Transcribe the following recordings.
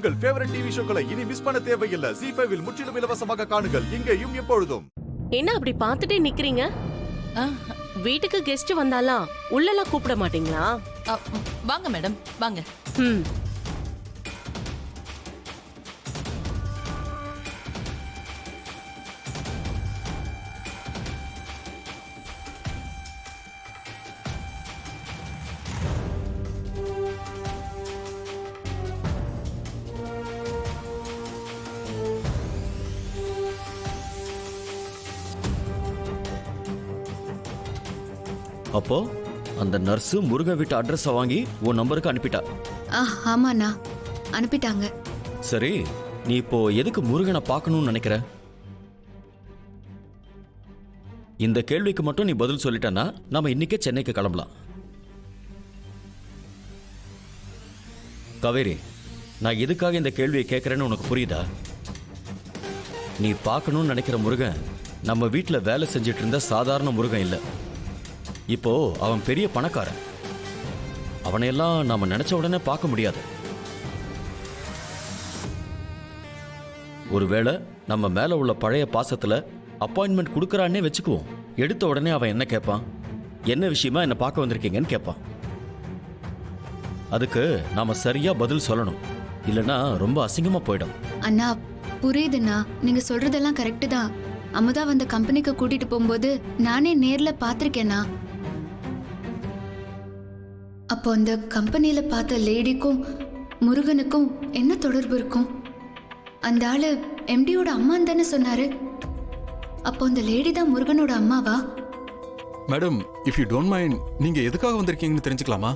உங்கள் favourite TV ஷோக்களை இனி miss பண்ண தேவையில்லை. ZEE5 இல் முற்றிலும் இலவசமாக காணுங்கள், இங்கேயும் எப்பொழுதும். என்ன அப்படி பார்த்துட்டே நிக்கிறீங்க? வீட்டுக்கு கெஸ்ட் வந்தாலாம் உள்ளலாம் கூப்பிட மாட்டீங்களா? வாங்க மேடம் வாங்க. அப்போ அந்த நர்ஸு முருகன் வீட்டு அட்ரஸை வாங்கி உன் நம்பருக்கு அனுப்பிட்டா? ஆமாண்ணா, அனுப்பிட்டாங்க. சரி, நீ இப்போ எதுக்கு முருகனை பார்க்கணும்னு நினைக்கிற? இந்த கேள்விக்கு மட்டும் நீ பதில் சொல்லிட்டனா நாம இன்னைக்கே சென்னைக்கு கிளம்பலாம். காவேரி, நான் எதுக்காக இந்த கேள்வியை கேட்கறேன்னு உனக்கு புரியுதா? நீ பார்க்கணும்னு நினைக்கிற முருகன் நம்ம வீட்டில் வேலை செஞ்சிட்டு இருந்த சாதாரண முருகன் இல்லை. இப்போ அவன் பெரிய பணக்காரன். அவனையெல்லாம் நாம நினைச்ச உடனே பார்க்க முடியாது. ஒருவேளை நம்ம மேல உள்ள பழைய பாசத்துல அப்பாயின்மெண்ட் கொடுக்கறானே வச்சுக்குவோம். எடுத்த உடனே அவன் என்ன கேட்பான்? என்ன விஷயமா என்ன பார்க்க வந்திருக்கீங்கன்னு கேட்பான். அதுக்கு நாம சரியா பதில் சொல்லணும், இல்லைன்னா ரொம்ப அசிங்கமா போயிடும். அண்ணா புரியுதுண்ணா, நீங்க சொல்றதெல்லாம் கரெக்டு தான். அமுதா வந்த கம்பெனிக்கு கூட்டிட்டு போகும்போது நானே நேர்ல பாத்திருக்கேனா. அப்போ அந்த கம்பெனியில பார்த்த லேடிக்கும் முருகனுக்கும் என்ன தொடர்பு இருக்கும்? அந்த ஆளு எம்டியோட அம்மான்னு தானே சொன்னாரு. அப்போ அந்த லேடி தான் முருகனோட அம்மாவா? Madam, if you don't mind, நீங்க எதுக்காக வந்திருக்கீங்கன்னு தெரிஞ்சுக்கலாமா?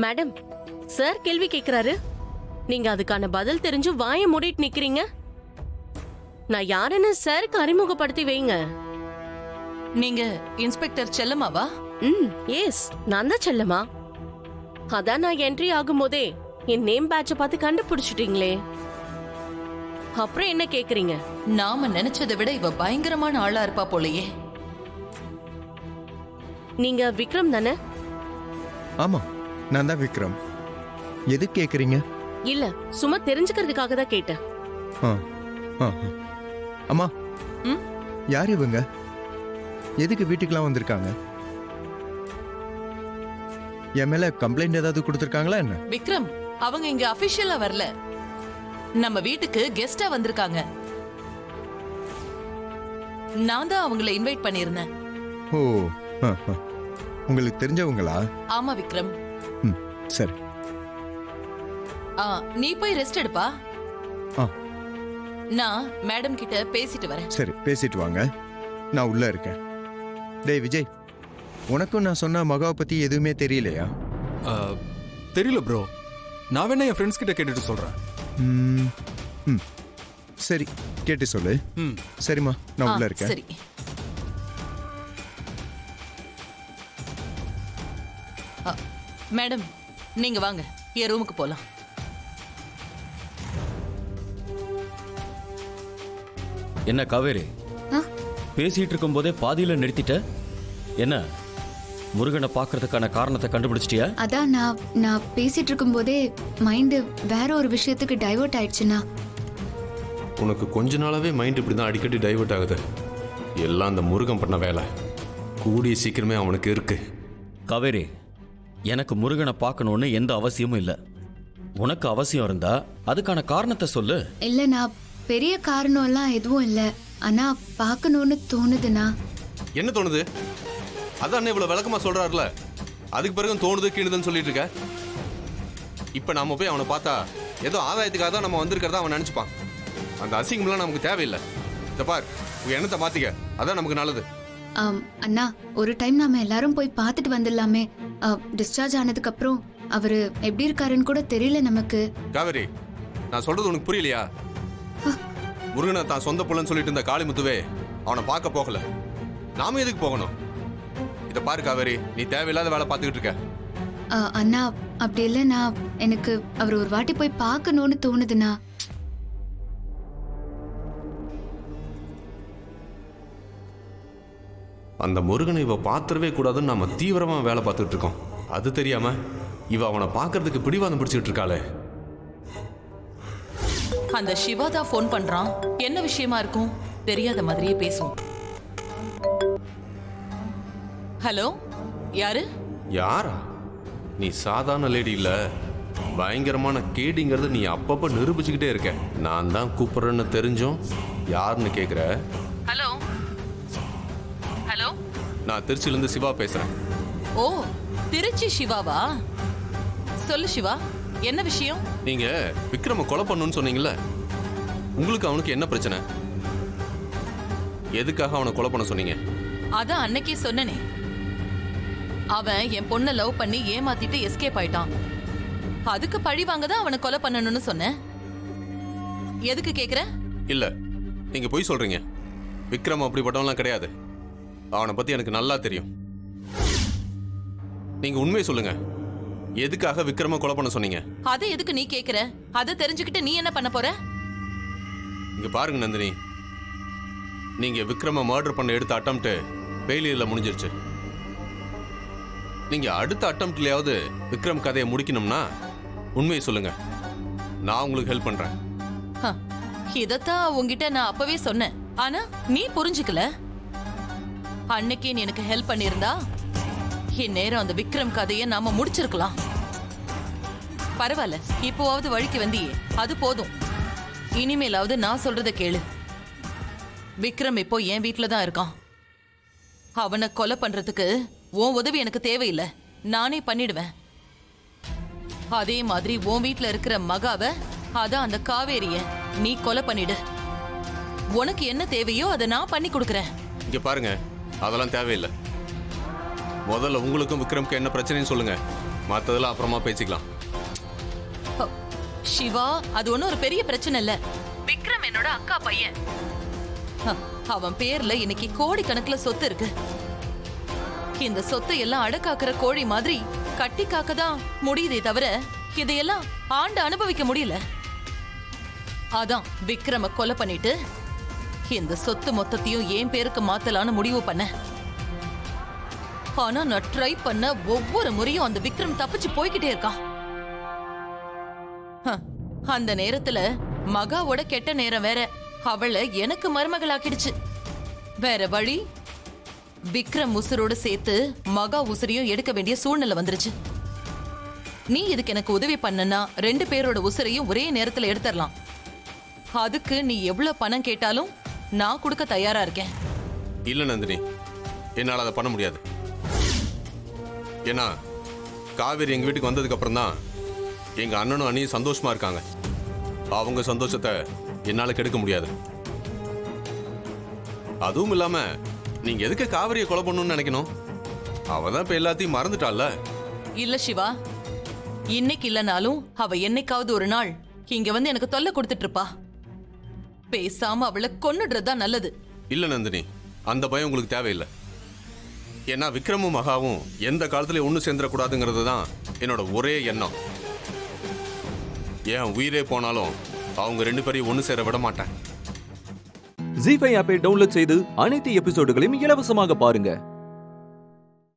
மேடம், சார் கேள்வி கேக்குறாரு, நீங்க அதுக்கான பதில் தெரிஞ்சு வாயை மூடிட்டு நிக்கிறீங்க. நான் யாருன்னு சாருக்கு அறிமுகப்படுத்தி வைங்க. நீங்க இன்ஸ்பெக்டர் செல்லமாவா? எஸ், நான் தான் செல்லமா. அதான் நான் என்ட்ரி ஆகும் போதே என் நேம் பேட்ச பார்த்து கண்டுபிடிச்சிட்டீங்களே, அப்புறம் என்ன கேக்குறீங்க? நாம நினைச்சதை விட இவ பயங்கரமான ஆளா இருப்பா போலயே. நீங்க விக்ரம் தானே? ஆமா, நான் தான் விக்ரம். எது கேக்குறீங்க? இல்ல, சும்மா தெரிஞ்சுக்கிறதுக்காக தான் கேட்டேன். அம்மா, யார் இவங்க? எதுக்கு வீட்டுக்கெல்லாம் வந்திருக்காங்க? என் மேல கம்ப்ளைண்ட் ஏதாவது கொடுத்திருக்காங்களா என்ன? விக்ரம், அவங்க இங்க அபிஷியலா வரல, நம்ம வீட்டுக்கு கெஸ்டா வந்திருக்காங்க. நான் தான் அவங்களை இன்வைட் பண்ணிருந்தேன். ஓ, உங்களுக்கு தெரிஞ்சவங்களா? ஆமா விக்ரம். சரி. நீ போய் ரெஸ்ட் எடுப்பா. நான் மேடம் கிட்ட பேசிட்டு வரேன். சரி, பேசிட்டு வாங்க, நான் உள்ள இருக்கேன். டேய் விஜய், உனக்கும் நான் சொன்ன மகாவை பத்தி எதுவுமே தெரியலையா? தெரியல ப்ரோ. நான் வேணா என் ஃப்ரெண்ட்ஸ் கிட்ட கேட்டுட்டு சொல்றேன். சரி, கேட்டு சொல்லு. சரிம்மா, நான் உள்ள இருக்கேன். சரி. மேடம், நீங்க வாங்க, என் ரூமுக்கு போலாம். என்ன காவேரி, பேசிட்டு இருக்கும் போதே பாதியில நிறுத்திட்ட? என்ன, முருகனை பார்க்கறதுக்கான காரணத்தை கண்டுபிடிச்சிட்டியா? அதான் நான் பேசிட்டு இருக்கும் போதே மைண்டு வேற ஒரு விஷயத்துக்கு டைவர்ட் ஆயிடுச்சுன்னா. உனக்கு கொஞ்ச நாளாவே மைண்ட் இப்படி தான் அடிக்கடி டைவர்ட் ஆகுது. எல்லாம் அந்த முருகன் பண்ண வேலை. கூடிய சீக்கிரமே அவனுக்கு இருக்கு. காவேரி, எனக்கு முருகனை பார்க்கணும்னு எந்த அவசியமும் இல்லை. உனக்கு அவசியம் இருந்தா அதுக்கான காரணத்தை சொல்லு. இல்ல, நான் பெரிய காரணம் எல்லாம் எதுவும் இல்ல, ஆனா பார்க்கணும்னு தோணுதுண்ணா. என்ன தோணுது? அதான் இவ்வளவு விளக்கமா சொல்றாருல, அதுக்கு பிறகு தோணுது கீணுதுன்னு சொல்லிட்டு இருக்க. இப்ப நாம போய் அவனை பார்த்தா ஏதோ ஆதாயத்துக்காக தான் நம்ம வந்திருக்கிறதா அவன் நினைச்சுப்பான். அந்த அசிங்கம்லாம் நமக்கு தேவையில்லை. இந்த பார், உன் எண்ணத்தை மாத்திக்க, அதான் நமக்கு நல்லது. அண்ணா, ஒரு டைம் நாம எல்லாரும் போய் பார்த்துட்டு வந்துடலாமே. டிஸ்சார்ஜ் ஆனதுக்கு அப்புறம் அவரு எப்படி இருக்காருன்னு கூட தெரியல நமக்கு. காவேரி, நான் சொல்றது உனக்கு புரியலையா? முருகனை தான் சொந்த புள்ளன்னு சொல்லிட்டு இருந்த காளிமுத்துவே அவனை பார்க்க போகல. நாம எதுக்கு போகணும்? இத பாரு காவேரி, நீ தேவையில்லாத வேலை பார்த்துக்கிட்டு இருக்க. அண்ணா, அப்படி இல்லைண்ணா, எனக்கு அவர் ஒரு வாட்டி போய் பார்க்கணும்னு தோணுதுண்ணா. அந்த முருகனை இவ பாத்திரவே கூடாதுன்னு நம்ம தீவிரமா வேலை பார்த்துட்டு இருக்கோம். அது தெரியாம இவ அவனை பார்க்கறதுக்கு பிடிவாதம் பிடிச்சிட்டு இருக்காளே. அந்த சிவா தான் ஃபோன் பண்றான். என்ன விஷயமா இருக்கும்? தெரியாத மாதிரியே பேசும். ஹலோ, யாரு? யாரா? நீ சாதாரண லேடி இல்ல, பயங்கரமான கேடிங்கிறத நீ அப்பப்ப நிரூபிச்சுக்கிட்டே இருக்க. நான் தான் கூப்பிடுறேன்னு தெரிஞ்சும் யாருன்னு கேக்குற? ஹலோ ஹலோ, நான் திருச்சியிலேருந்து சிவா பேசுறேன். ஓ, திருச்சி சிவாவா? சொல்லு சிவா, என்ன விஷயம்? நீங்க விக்ரம கொலை பண்ணணும்னு சொன்னீங்கல்ல, உங்களுக்கு அவனுக்கு என்ன பிரச்சனை? எதுக்காக அவனை கொலை பண்ண சொன்னீங்க? அதான் அன்னைக்கே சொன்னனே, அவன் என் பொண்ணை லவ் பண்ணி ஏமாத்திட்டு எஸ்கேப் ஆயிட்டான். அதுக்கு பழி வாங்க தான் அவனை கொலை பண்ணணும்னு சொன்னேன். எதுக்கு கேக்குற? இல்ல, நீங்க பொய் சொல்றீங்க. விக்ரம் அப்படிப்பட்டவன்லாம் கிடையாது. அவனை பத்தி எனக்கு நல்லா தெரியும். நீங்க உண்மையை சொல்லுங்க. எதுக்காக விக்ரம கொலை பண்ண சொன்னீங்க? அதை எதுக்கு நீ கேக்குற? அதை தெரிஞ்சுக்கிட்டு நீ என்ன பண்ண போற? இங்க பாருங்க நந்தினி, நீங்க விக்ரம மர்டர் பண்ண எடுத்த அட்டம்ப்ட் ஃபெயிலியர்ல முடிஞ்சிருச்சு. நீங்க அடுத்த அட்டம்ப்ட்லயாவது விக்ரம் கதையை முடிக்கணும்னா உண்மையை சொல்லுங்க. நான் உங்களுக்கு ஹெல்ப் பண்றேன். ஹ, இதத்தான் உன்கிட்ட நான் அப்பவே சொன்னேன். ஆனா நீ புரிஞ்சுக்கல. அன்னைக்கே நீ எனக்கு ஹெல்ப் பண்ணிருந்தா இந்நேரம் அந்த விக்ரம் கதையை நாம முடிச்சிருக்கலாம். பரவாயில்ல, இப்போவாவது வழிக்கு வந்தியே, அது போதும். இனிமேலாவது நான் சொல்றத கேளு. விக்ரம் இப்போ என் வீட்டுல தான் இருக்கான். அவனை கொலை பண்றதுக்கு உன் உதவி எனக்கு தேவையில்லை, நானே பண்ணிடுவேன். அதே மாதிரி உன் வீட்டுல இருக்கிற மகாவை, அதான் அந்த காவேரிய நீ கொலை பண்ணிடு. உனக்கு என்ன தேவையோ அதை நான் பண்ணி கொடுக்கறேன். இங்க பாருங்க, அதெல்லாம் தேவையில்லை. முதல்ல உங்களுக்கும் விக்ரம்க்கு என்ன பிரச்சனைன்னு சொல்லுங்க, மற்றதெல்லாம் அப்புறமா பேசிக்கலாம். சிவா, அது ஒன்னும் ஒரு பெரிய பிரச்சனை இல்ல. விக்ரம் என்னோட அக்கா பையன். அவன் பேர்ல இன்னைக்கு கோடிக்கணக்குல சொத்து இருக்கு. இந்த சொத்தை எல்லாம் அடக்காக்குற கோழி மாதிரி கட்டி காக்கதான் முடியுதே தவிர இதையெல்லாம் ஆண்டு அனுபவிக்க முடியல. அதான் விக்ரம கொலை பண்ணிட்டு இந்த சொத்து மொத்தத்தையும் என் பேருக்கு மாத்தலான்னு முடிவு பண்ண. ஆனா நான் ட்ரை பண்ண ஒவ்வொரு முறையும் அந்த விக்ரம் தப்பிச்சு போய்கிட்டே இருக்கான். அந்த நேரத்துல மகாவோட கெட்ட நேரம் வேற, அவளை எனக்கு மருமகளாக்கிடுச்சு. வேற வழி, விக்ரம் உசுரோடு சேர்த்து மகா உசுரையும் எடுக்க வேண்டிய சூழ்நிலை வந்துருச்சு. நீ இதுக்கு எனக்கு உதவி பண்ணனா 2 பேரோட உசுரையும் ஒரே நேரத்துல எடுத்துடலாம். அதுக்கு நீ எவ்வளவு பணம் கேட்டாலும் நான் கொடுக்க தயாரா இருக்கேன். இல்ல நந்தினி, என்னால் அதை பண்ண முடியாது. ஏன்னா காவேரி எங்க வீட்டுக்கு வந்ததுக்கு அப்புறம் தான் எங்க அண்ணனும் அண்ணியும் சந்தோஷமா இருக்காங்க. அவங்க சந்தோஷத்தை என்னால கெடுக்க முடியாது. அதுவும் இல்லாம நீங்க எதுக்கு காவிரியை கொலை பண்ணணும்னு நினைக்கணும்? அவதான் இப்ப எல்லாத்தையும் மறந்துட்டால. இல்ல சிவா, இன்னைக்கு இல்லனாலும் அவ என்னைக்காவது ஒரு நாள் இங்க வந்து எனக்கு தொல்லை கொடுத்துட்டு இருப்பா. பேசாம அவளை கொன்னுடுறதுதான் நல்லது. இல்ல நந்தினி, அந்த பயம் உங்களுக்கு தேவையில்லை. ஏன்னா விக்ரமும் மகாவும் எந்த காலத்துல ஒண்ணு சேர்ந்துடக்கூடாதுங்கிறது தான் என்னோட ஒரே எண்ணம். ஏன் உயிரே போனாலும் அவங்க 2 பேரையும் ஒண்ணு சேர விட மாட்டேன். ஜீ5 ஆப்பை டவுன்லோட் செய்து அனைத்து எபிசோடுகளையும் இலவசமாக பாருங்க.